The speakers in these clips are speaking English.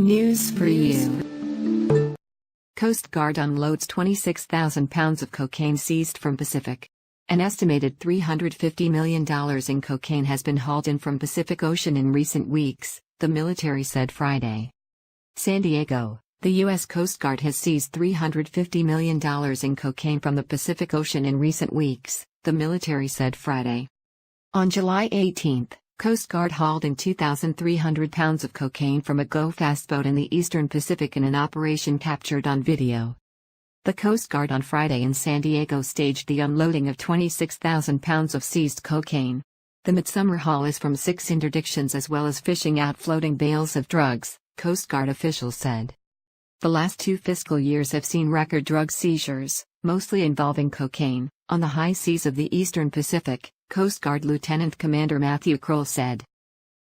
News for you. Coast Guard unloads 26,000 pounds of cocaine seized from Pacific. An estimated $350 million in cocaine has been hauled in from Pacific Ocean in recent weeks, the military said Friday. San Diego, the U.S. Coast Guard has seized $350 million in cocaine from the Pacific Ocean in recent weeks, the military said Friday. On July 18, Coast Guard hauled in 2,300 pounds of cocaine from a go-fast boat in the eastern Pacific in an operation captured on video. The Coast Guard on Friday in San Diego staged the unloading of 26,000 pounds of seized cocaine. The midsummer haul is from 6 interdictions as well as fishing out floating bales of drugs, Coast Guard officials said. The last 2 fiscal years have seen record drug seizures, mostly involving cocaine, on the high seas of the eastern Pacific, Coast Guard Lieutenant Commander Matthew Kroll said.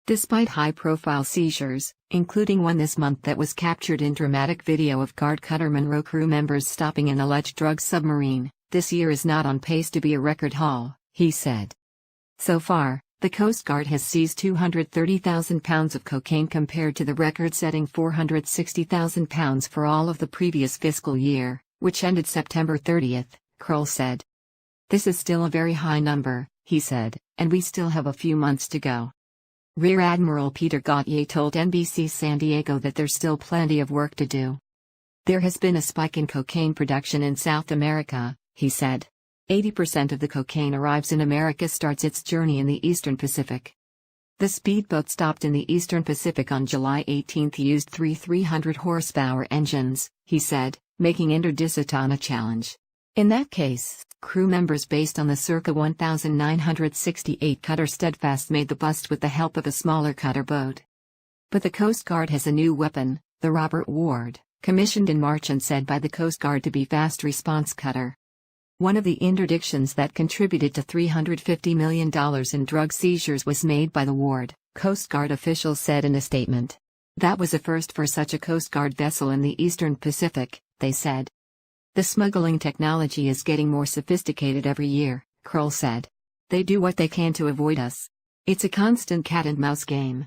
Despite high-profile seizures, including one this month that was captured in dramatic video of Guard Cutter Monroe crew members stopping an alleged drug submarine, this year is not on pace to be a record haul, he said. So far, the Coast Guard has seized 230,000 pounds of cocaine compared to the record-setting 460,000 pounds for all of the previous fiscal year, which ended September 30, Kroll said. This is still a very high number, he said, and we still have a few months to go. Rear Admiral Peter Gautier told NBC San Diego that there's still plenty of work to do. There has been a spike in cocaine production in South America, he said. 80% of the cocaine arrives in America starts its journey in the eastern Pacific. The speedboat stopped in the eastern Pacific on July 18 used 3 300-horsepower engines, he said, making interdiscipline a challenge. In that case, crew members based on the circa 1968 cutter Steadfast made the bust with the help of a smaller cutter boat. But the Coast Guard has a new weapon, the Robert Ward, commissioned in March and said by the Coast Guard to be fast response cutter. One of the interdictions that contributed to $350 million in drug seizures was made by the Ward, Coast Guard officials said in a statement. That was a first for such a Coast Guard vessel in the eastern Pacific, they said. The smuggling technology is getting more sophisticated every year, Kroll said. They do what they can to avoid us. It's a constant cat-and-mouse game.